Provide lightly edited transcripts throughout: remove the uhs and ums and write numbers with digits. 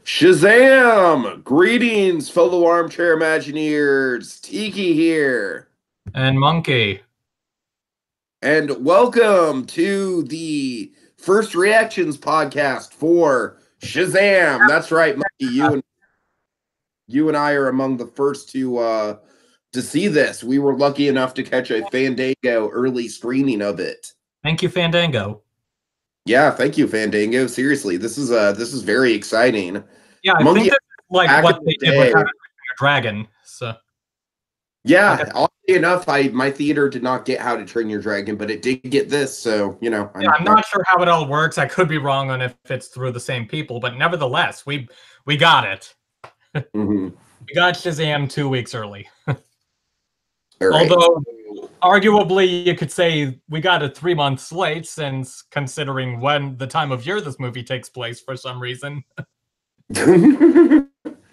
Shazam! Greetings, fellow armchair Imagineers. Tiki here. And Monkey. And welcome to the First Reactions podcast for Shazam. That's right, Monkey. You and I are among the first to see this. We were lucky enough to catch a Fandango early screening of it. Thank you, Fandango. Yeah, thank you, Fandango. Seriously, this is very exciting. Yeah, I Monkey, think that's like what they did with How to Train Your Dragon. So yeah, oddly enough, my theater did not get How to Train Your Dragon, but it did get this. So I'm not sure how it all works. I could be wrong on if it's through the same people, but nevertheless, we got it. Mm-hmm. We got Shazam 2 weeks early. Right. Although, arguably, you could say we got it 3 months late, since considering when the time of year this movie takes place for some reason. Do you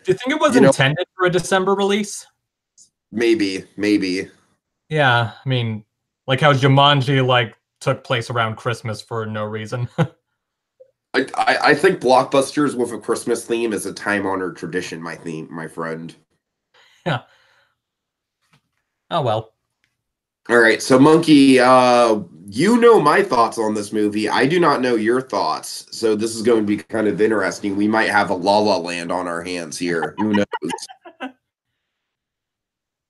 think it was intended for a December release? Maybe. Yeah, I mean, like how Jumanji took place around Christmas for no reason. I think blockbusters with a Christmas theme is a time-honored tradition, my friend. Yeah. Oh well. All right, so Monkey, you know my thoughts on this movie. I do not know your thoughts, so this is going to be kind of interesting. We might have a La La Land on our hands here. Who knows?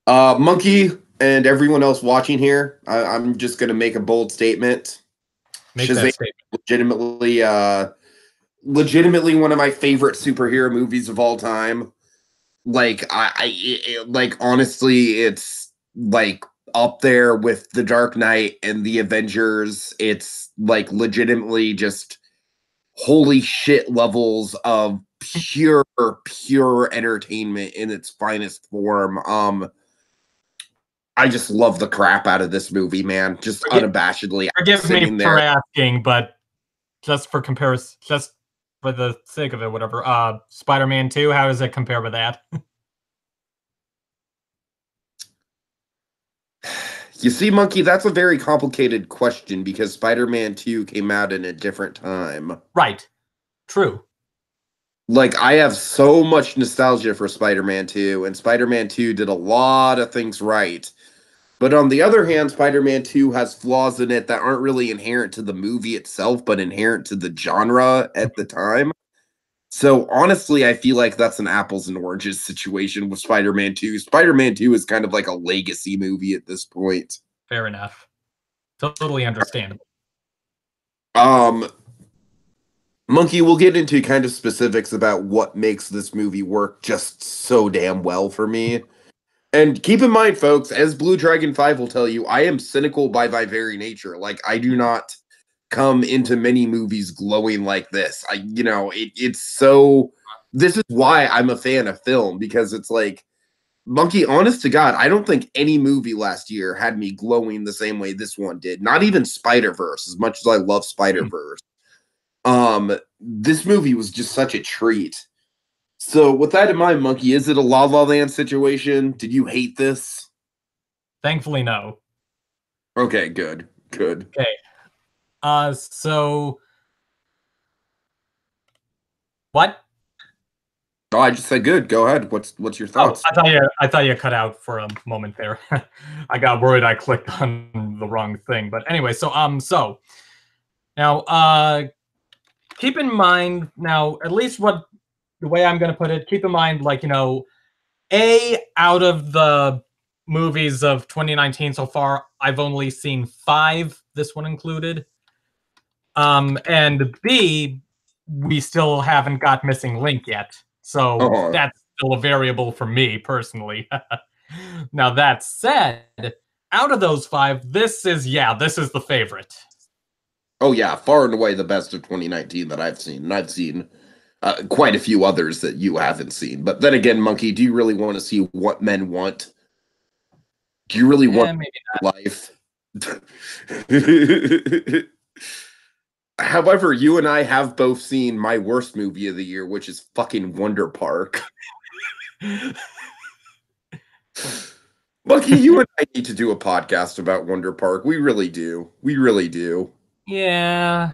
Monkey and everyone else watching here, I'm just going to make a bold statement. Make that statement. Legitimately one of my favorite superhero movies of all time. Like honestly, it's like up there with The Dark Knight and The Avengers. It's like legitimately just holy shit levels of pure entertainment in its finest form. I just love the crap out of this movie, man. Just unabashedly. Forgive me for asking, but just for comparison, just for the sake of it, whatever. Spider-Man 2, how does it compare with that? You see, Monkey, that's a very complicated question because Spider-Man 2 came out in a different time. Right. True. Like, I have so much nostalgia for Spider-Man 2, and Spider-Man 2 did a lot of things right. But on the other hand, Spider-Man 2 has flaws in it that aren't really inherent to the movie itself, but inherent to the genre at the time. So honestly, I feel like that's an apples and oranges situation with Spider-Man 2. Spider-Man 2 is kind of like a legacy movie at this point. Fair enough. Totally understandable. Monkey, we'll get into kind of specifics about what makes this movie work just so damn well for me. And keep in mind, folks, as Blue Dragon 5 will tell you, I am cynical by my very nature. Like, I do not come into many movies glowing like this. It's so... This is why I'm a fan of film, because it's like, Monkey, honest to God, I don't think any movie last year had me glowing the same way this one did. Not even Spider-Verse, as much as I love Spider-Verse. This movie was just such a treat. So with that in mind, Monkey, is it a La La Land situation? Did you hate this? Thankfully, no. Okay, good. Okay. So what? Oh, I just said good. Go ahead. What's your thoughts? Oh, I thought you cut out for a moment there. I got worried I clicked on the wrong thing. But anyway, so now keep in mind now, at least the way I'm going to put it, keep in mind, out of the movies of 2019 so far, I've only seen 5, this one included. And B, we still haven't got Missing Link yet. So that's still a variable for me, personally. Now, that said, out of those 5, this is the favorite. Oh, yeah, far and away the best of 2019 that I've seen. And I've seen quite a few others that you haven't seen. But then again, Monkey, do you really want to see What Men Want? Do you really want life? However, you and I have both seen my worst movie of the year, which is fucking Wonder Park. Monkey, you and I need to do a podcast about Wonder Park. We really do. Yeah.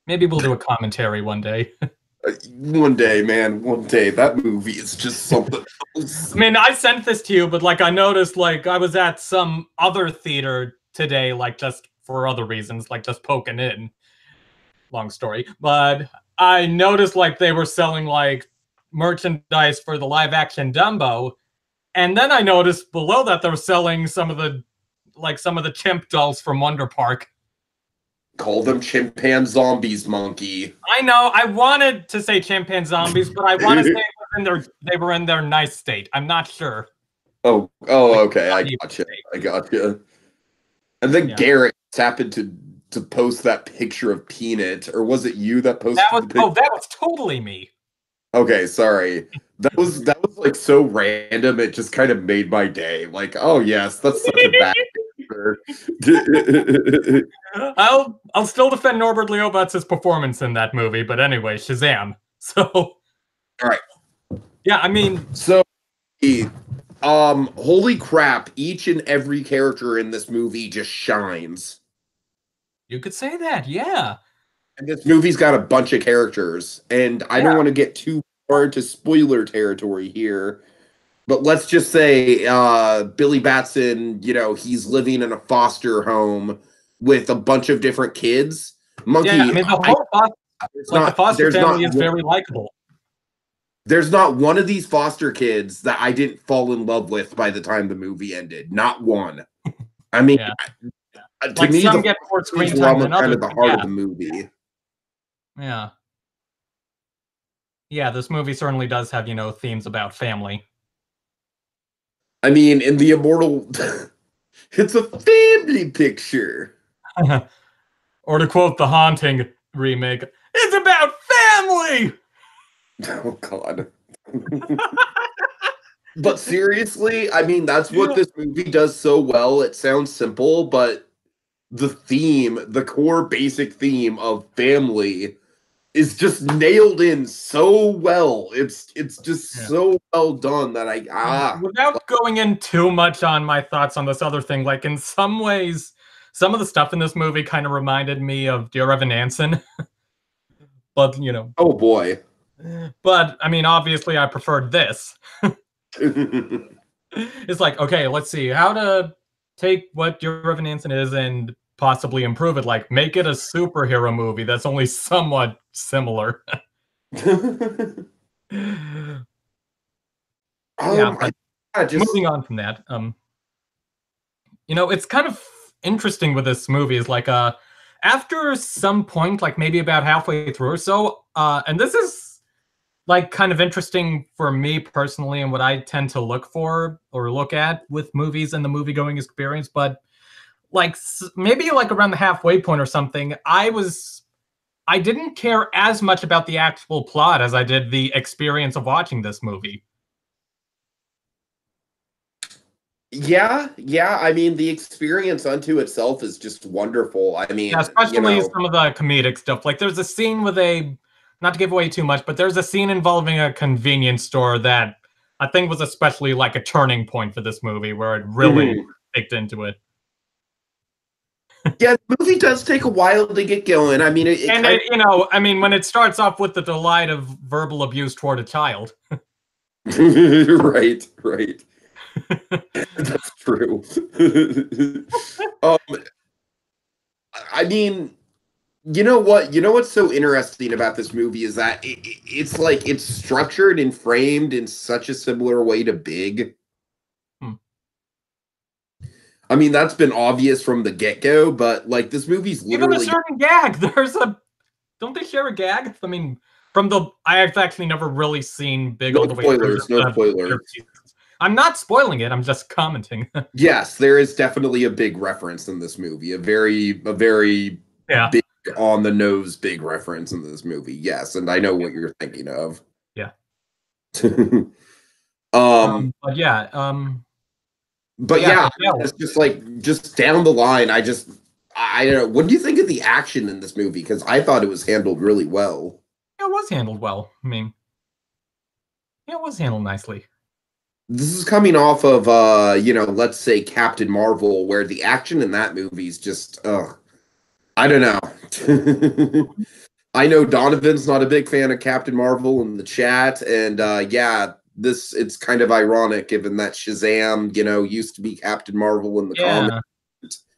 Maybe we'll do a commentary one day. One day, man, one day. That movie is just something else. I mean, I sent this to you, but like I noticed, like I was at some other theater today, like just for other reasons, like just poking in. Long story, but I noticed like they were selling like merchandise for the live action Dumbo, and then I noticed below that they were selling some of the chimp dolls from Wonder Park. Call them chimpanzee zombies, monkey. I know I wanted to say chimpanzee zombies, but I want to say they were in their nice state. I'm not sure. Oh, Like, okay, I not evil gotcha. state. I gotcha. And then Yeah, Garrett happened to post that picture of Peanut, or was it you that posted the picture? that was totally me. Okay, sorry. That was like so random. It just kind of made my day. Like, oh yes, that's such a bad picture. I'll still defend Norbert Leobatz's performance in that movie, but anyway, Shazam. So All right. yeah, I mean, So, holy crap! Each and every character in this movie just shines. you could say that. Yeah, And this movie's got a bunch of characters, and I don't yeah, want to get too far into spoiler territory here, but let's just say Billy Batson, he's living in a foster home with a bunch of different kids. yeah. I Monkey, mean, the whole there's like the not foster there's family not is very likable. there's not one of these foster kids that I didn't fall in love with by the time the movie ended. Not one. I mean, Yeah, to like me, some the get more families screen were time almost than kind others, of the but heart of yeah, the movie. yeah, yeah. This movie certainly does have themes about family. I mean, in the immortal, it's a family picture. Or to quote the Haunting remake, it's about family. Oh God. But seriously, I mean, that's what this movie does so well. It sounds simple, but the core basic theme of family is just nailed in so well. It's just Yeah. so well done that I. Without going in too much on my thoughts on this other thing, like in some ways, some of the stuff in this movie kind of reminded me of Dear Evan Hansen, but Oh boy. but I mean, obviously, I preferred this. It's like, okay, let's see how to take what Dear Evan Hansen is and possibly improve it, like make it a superhero movie that's only somewhat similar. Yeah, but I just moving on from that, it's kind of interesting with this movie is like after some point, like maybe about halfway through or so, and this is like kind of interesting for me personally and what I tend to look for or look at with movies and the movie going experience, but like maybe like around the halfway point or something, I didn't care as much about the actual plot as I did the experience of watching this movie. yeah. I mean, the experience unto itself is just wonderful. I Yeah, mean, especially some of the comedic stuff. Like there's a scene with not to give away too much, but there's a scene involving a convenience store that I think was especially like a turning point for this movie where it really mhm. kicked into it. Yeah, the movie does take a while to get going. I mean, it And kind I mean, when it starts off with the delight of verbal abuse toward a child. of right. That's true. um, I mean, you know what? You know what's so interesting about this movie is that it's like it's structured and framed in such a similar way to Big. Hmm. I mean, that's been obvious from the get-go, but like this movie's Even a literally certain gag. Don't they share a gag? I mean, I've actually never really seen Big no all the way through. spoilers, no spoilers. I'm not spoiling it. I'm just commenting. Yes, there is definitely a big reference in this movie. A very Yeah. big on the nose big reference in this movie. Yes, and I know what you're thinking of. Yeah. um But yeah. but Yeah. yeah, So yeah, it's just like just down the line, I don't know. What do you think of the action in this movie? Because I thought it was handled really well. it was handled well. I mean, yeah, it was handled nicely. This is coming off of let's say Captain Marvel, where the action in that movie is just I don't know. I know Donovan's not a big fan of Captain Marvel in the chat, and yeah, it's kind of ironic given that Shazam, used to be Captain Marvel in the comics. Yeah.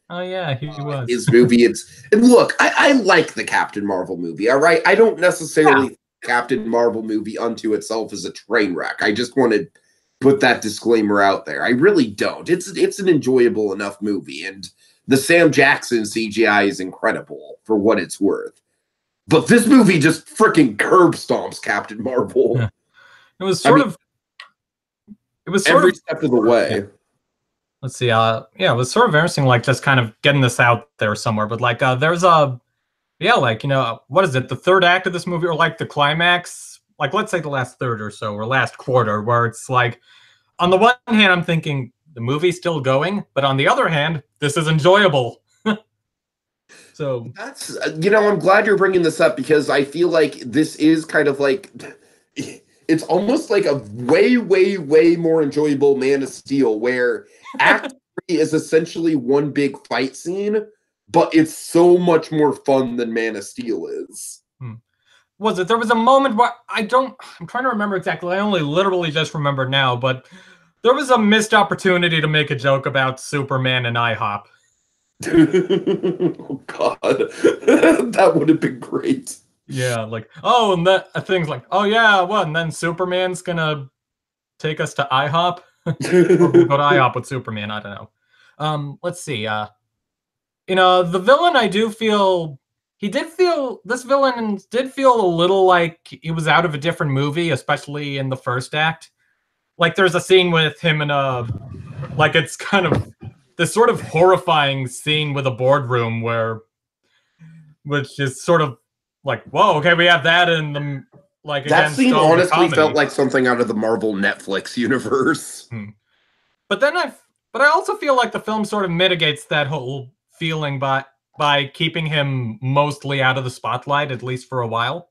Oh yeah, he was. His movie, and look, I like the Captain Marvel movie. All right, I don't necessarily think Captain Marvel movie unto itself is a train wreck. I just want to put that disclaimer out there. I really don't. It's an enjoyable enough movie, and the Sam Jackson CGI is incredible for what it's worth. But this movie just freaking curb stomps Captain Marvel. Yeah. It was sort of every step of the way. Yeah. Let's see. Yeah, it was sort of interesting, like just kind of getting this out there somewhere. But like, there's like what is it? The third act of this movie, or like the climax? Like, let's say the last third or so, or last quarter, where it's like, on the one hand, I'm thinking the movie's still going, but on the other hand, this is enjoyable. So that's I'm glad you're bringing this up because I feel like this is kind of like it's almost like a way, way, way more enjoyable Man of Steel, where Act 3 is essentially one big fight scene, but it's so much more fun than Man of Steel is. Was it? There was a moment where I'm trying to remember exactly. I only literally just remembered now, but there was a missed opportunity to make a joke about Superman and IHOP. Oh God, that would have been great. Yeah, like, oh, and that thing's like, oh yeah, what? And then Superman's gonna take us to IHOP, or we'll go to IHOP with Superman. I don't know. Let's see. The villain, I do feel this villain did feel a little like he was out of a different movie, especially in the first act. Like, there's a scene with him in like, it's kind of this sort of horrifying scene with a boardroom which is sort of like, whoa, okay, we have that in the like that scene honestly felt like something out of the Marvel Netflix universe. But I also feel like the film sort of mitigates that whole feeling by keeping him mostly out of the spotlight, at least for a while.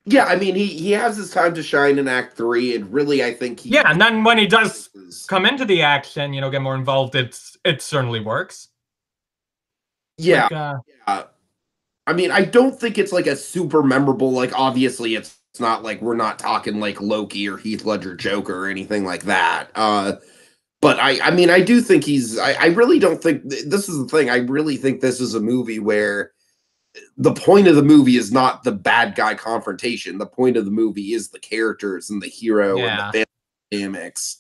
Yeah, I mean, he has his time to shine in Act 3, and really, I think yeah, and then when he does come into the action, get more involved, it certainly works. Yeah, yeah. I mean, I don't think it's like a super memorable, like, obviously it's not like we're not talking like Loki or Heath Ledger Joker or anything like that. But I mean, I do think I really don't think, this is the thing, I really think this is a movie where the point of the movie is not the bad guy confrontation. The point of the movie is the characters and the hero and the family dynamics.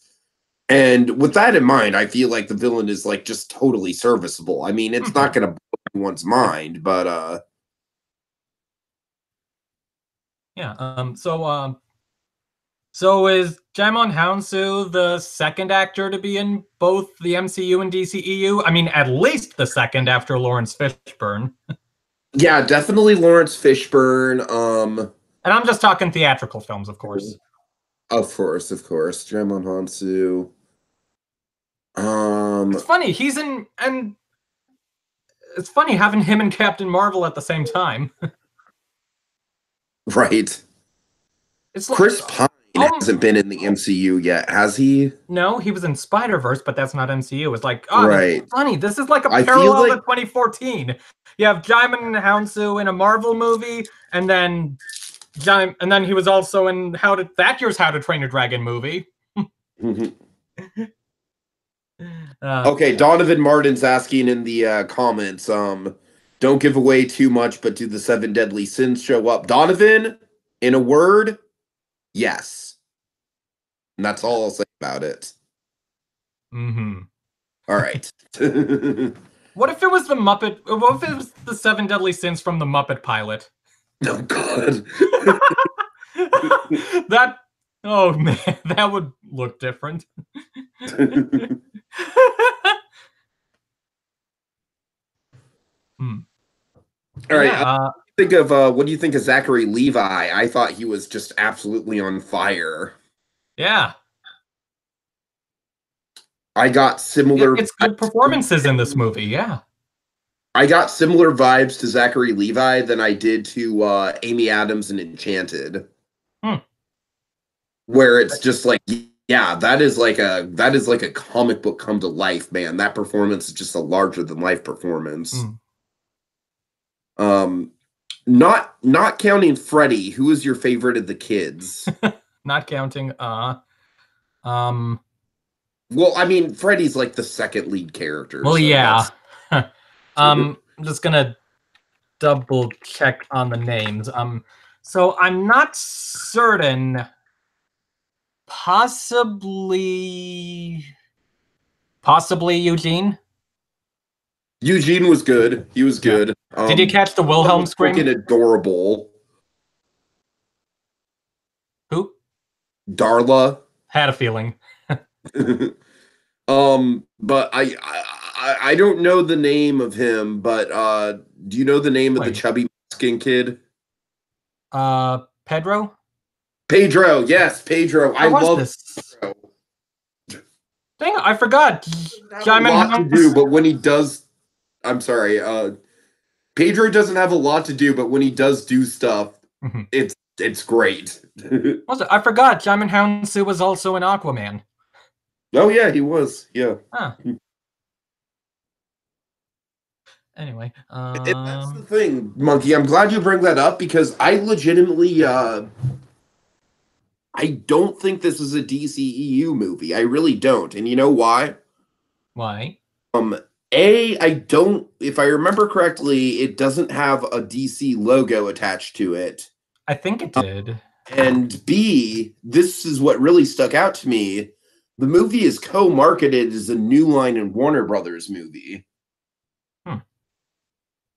And with that in mind, I feel like the villain is like just totally serviceable. I mean, it's not going to blow anyone's mind, but yeah. So is Jaimon Hounsou the second actor to be in both the MCU and DCEU? I mean, at least the second after Lawrence Fishburne. Yeah, definitely Lawrence Fishburne. And I'm just talking theatrical films, of course. Of course. Jaimon Hounsou. It's funny, and it's funny having him and Captain Marvel at the same time. Right. It's Chris Pine hasn't been in the MCU yet, has he? No, he was in Spider-Verse, but that's not MCU. It's like, right. It's funny. This is like a parallel to 2014. You have Jaimon Hounsou in a Marvel movie, and then he was also in that year's How to Train a Dragon movie. Okay, Donovan Martin's asking in the comments, don't give away too much, but do the 7 deadly sins show up? Donovan, in a word, yes. And that's all I'll say about it. Mm-hmm. All right. What if it was the Muppet? What if it was the 7 deadly sins from the Muppet pilot? Oh, God. Oh, man, that would look different. All right. What do you think of Zachary Levi? I thought he was just absolutely on fire. Yeah. I got similar. It's good performances in this movie. Yeah. I got similar vibes to Zachary Levi than I did to Amy Adams in Enchanted. Where it's just like, yeah, that is like a comic book come to life, man. That performance is just a larger than life performance. not counting Freddy, who is your favorite of the kids? Not counting. Um. Well, I mean, Freddy's like the second lead character, Well, so yeah. that's I'm just gonna double check on the names. So I'm not certain. Possibly Eugene. Eugene was good. He was Yeah. good. Did you catch the Darla Wilhelm was freaking scream? adorable. Who? Darla. Had a feeling. But I don't know the name of him, but do you know the name of the Wait. chubby skin kid? Pedro? Pedro, yes, Pedro. I Where was love this? Pedro. Dang it, I forgot. Doesn't have a Jaimin lot to do, House. but when he does, I'm sorry, Pedro doesn't have a lot to do, but when he does do stuff, Mhm. it's great. Was it? I forgot. Jaimin Hounsu was also in Aquaman. Oh yeah, he was. Yeah. Huh. Anyway, And that's the thing, Monkey. I'm glad you bring that up because I legitimately I don't think this is a DCEU movie. I really don't. And you know why? why? I don't, if I remember correctly, it doesn't have a DC logo attached to it. I think it did. And B, this is what really stuck out to me. The movie is co-marketed as a New Line and Warner Brothers movie.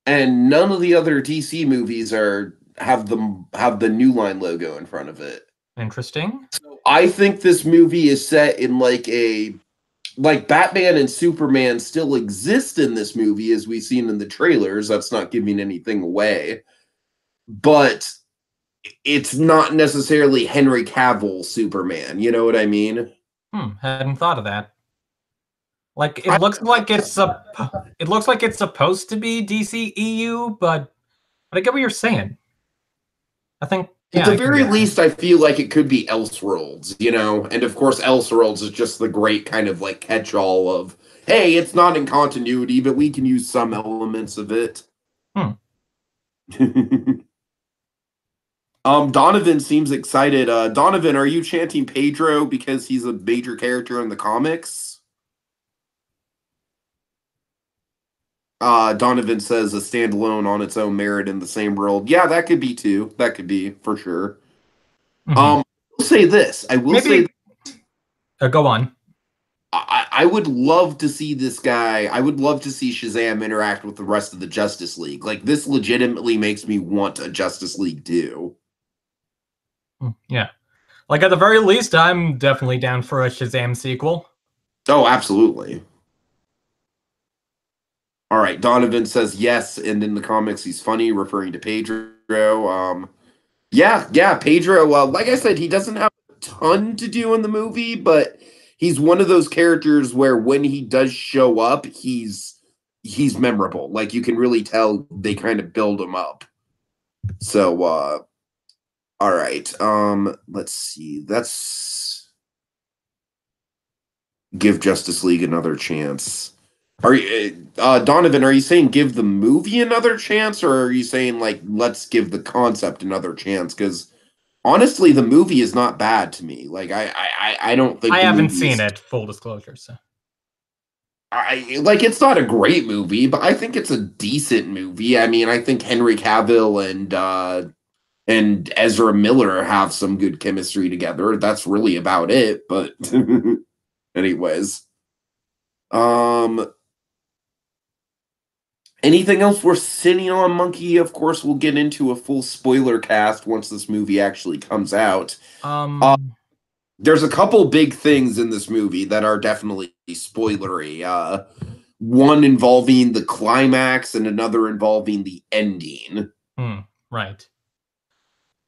And none of the other DC movies have the New Line logo in front of it. Interesting. So I think this movie is set in like Batman and Superman still exist in this movie as we've seen in the trailers. That's not giving anything away. But it's not necessarily Henry Cavill Superman, you know what I mean? Hadn't thought of that. Like it looks like it's supposed to be DCEU, but I get what you're saying. I think At yeah, the I can very get that. least, I feel like it could be Elseworlds, you know? And of course, Elseworlds is just the great kind of like catch-all of, hey, it's not in continuity, but we can use some elements of it. Donovan seems excited. Donovan, are you chanting Pedro because he's a major character in the comics? Donovan says a standalone on its own merit in the same world. Yeah, that could be too. That could be for sure. I'll say this. I will say Maybe go on. I would love to see this guy. I would love to see Shazam interact with the rest of the Justice League. Like this legitimately makes me want a Justice League too. Yeah. Like at the very least, I'm definitely down for a Shazam sequel. Oh, absolutely. All right, Donovan says yes, and in the comics he's funny, referring to Pedro. Yeah, Pedro. Like I said, he doesn't have a ton to do in the movie, but he's one of those characters where when he does show up, he's memorable. Like you can really tell they kind of build him up. So, all right. Let's see. That's give Justice League another chance. Are you, Donovan? Are you saying give the movie another chance, or are you saying like let's give the concept another chance? Because honestly, the movie is not bad to me. Like I don't think I the haven't movie seen is. it, full disclosure, so I like it's not a great movie, but I think it's a decent movie. I mean, I think Henry Cavill and Ezra Miller have some good chemistry together. That's really about it. But anyways, um, anything else we're sitting on, Monkey? Of course, we'll get into a full spoiler cast once this movie actually comes out. There's a couple big things in this movie that are definitely spoilery. One involving the climax and another involving the ending. right.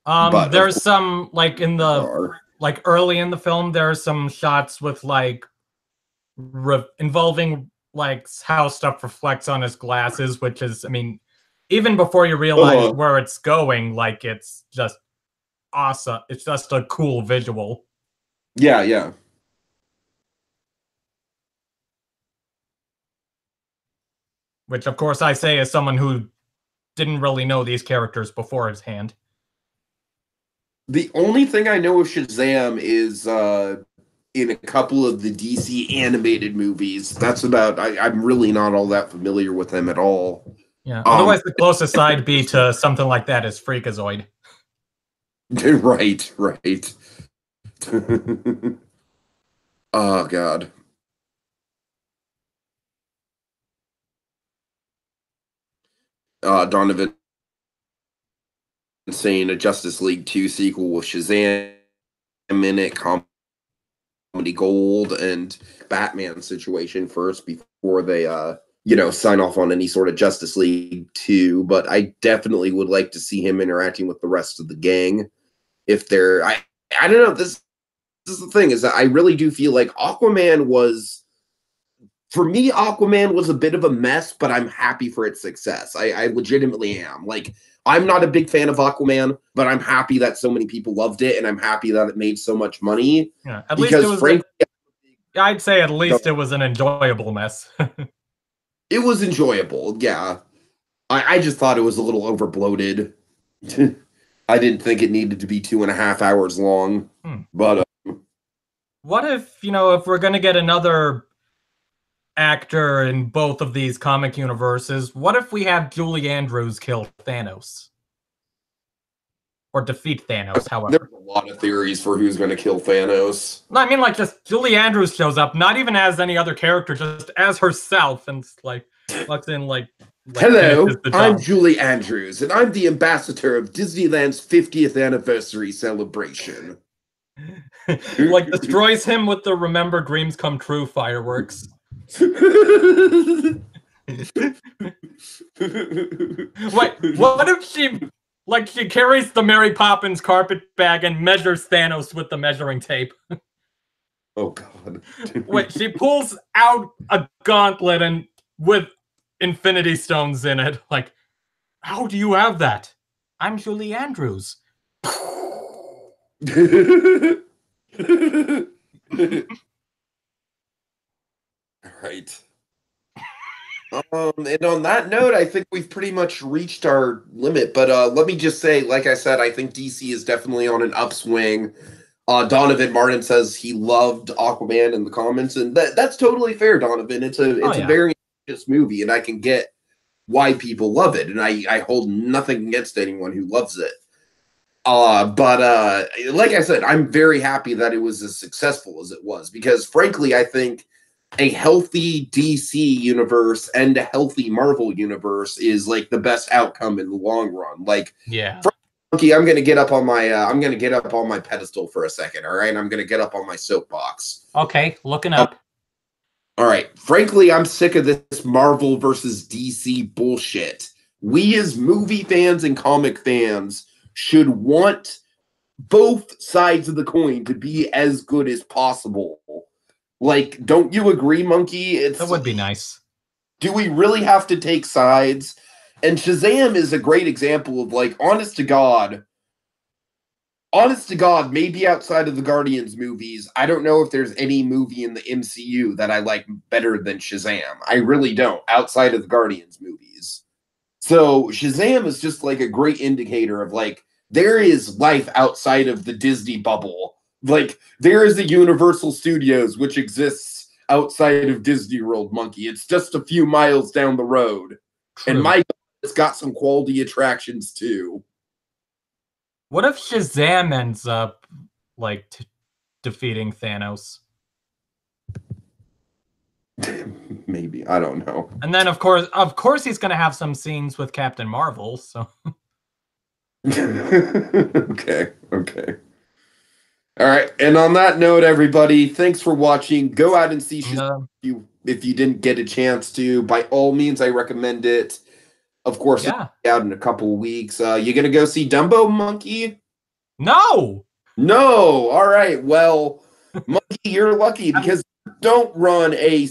But of There's course, some like in there the are. like early in the film, there are some shots with like involving like how stuff reflects on his glasses, which is, I mean, even before you realize where it's going, like it's just awesome. It's just a cool visual. Yeah. Which, of course, I say as someone who didn't really know these characters before his hand. The only thing I know of Shazam is in a couple of the DC animated movies. That's about. I'm really not all that familiar with them at all. Yeah. Otherwise, the closest I'd be to something like that is Freakazoid. Right, right. Oh God. Donovan saying a Justice League 2 sequel with Shazam in it, comedy gold, and Batman situation first before they sign off on any sort of Justice League 2. But I definitely would like to see him interacting with the rest of the gang. If they're I don't know, this is the thing, is that I really do feel like Aquaman was, for me, Aquaman was a bit of a mess, but I'm happy for its success. I legitimately am. Like, I'm not a big fan of Aquaman, but I'm happy that so many people loved it, and I'm happy that it made so much money. Yeah, at least it was frankly, I'd say at least it was an enjoyable mess. it was enjoyable, yeah. I just thought it was a little overbloated. I didn't think it needed to be 2.5 hours long. But what if we're gonna get another actor in both of these comic universes, what if we have Julie Andrews kill Thanos? Or defeat Thanos, however. There's a lot of theories for who's going to kill Thanos. No, I mean, like, just Julie Andrews shows up, not even as any other character, just as herself, and like, walks in like hello, I'm Julie Andrews, and I'm the ambassador of Disneyland's 50th anniversary celebration. Like, destroys him with the Remember Dreams Come True fireworks. Wait, what if she carries the Mary Poppins carpet bag and measures Thanos with the measuring tape? Oh God. Wait, she pulls out a gauntlet and with Infinity Stones in it. Like, how do you have that? I'm Julie Andrews. Right. And on that note, I think we've pretty much reached our limit. But let me just say, like I said, I think DC is definitely on an upswing. Donovan Martin says he loved Aquaman in the comments, and that's totally fair, Donovan. It's a very ambitious movie, and I can get why people love it, and I hold nothing against anyone who loves it. But like I said, I'm very happy that it was as successful as it was, because frankly, I think a healthy DC universe and a healthy Marvel universe is like the best outcome in the long run. Like, yeah. Monkey, I'm gonna get up on my pedestal for a second. All right, I'm gonna get up on my soapbox. Okay, looking up. All right. Frankly, I'm sick of this Marvel versus DC bullshit. We as movie fans and comic fans should want both sides of the coin to be as good as possible. Like, don't you agree, Monkey? That would be nice. Do we really have to take sides? And Shazam is a great example of, like, honest to God, maybe outside of the Guardians movies, I don't know if there's any movie in the MCU that I like better than Shazam. I really don't, outside of the Guardians movies. So Shazam is just like a great indicator of, like, there is life outside of the Disney bubble. Like, there is a Universal Studios which exists outside of Disney World, Monkey. It's just a few miles down the road. True. And my God, it's got some quality attractions too. What if Shazam ends up, like, defeating Thanos? Maybe. I don't know. And then, of course, he's going to have some scenes with Captain Marvel, so... Okay. All right. And on that note, everybody, thanks for watching. Go out and see Shazam if you didn't get a chance to. By all means, I recommend it. Of course, it'll be out in a couple of weeks. You going to go see Dumbo, Monkey? No! All right. Well, Monkey, you're lucky because you don't run a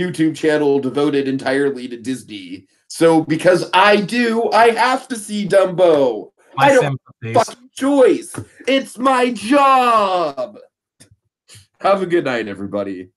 YouTube channel devoted entirely to Disney. So because I do, I have to see Dumbo. I don't have a fucking choice. It's my job. Have a good night, everybody.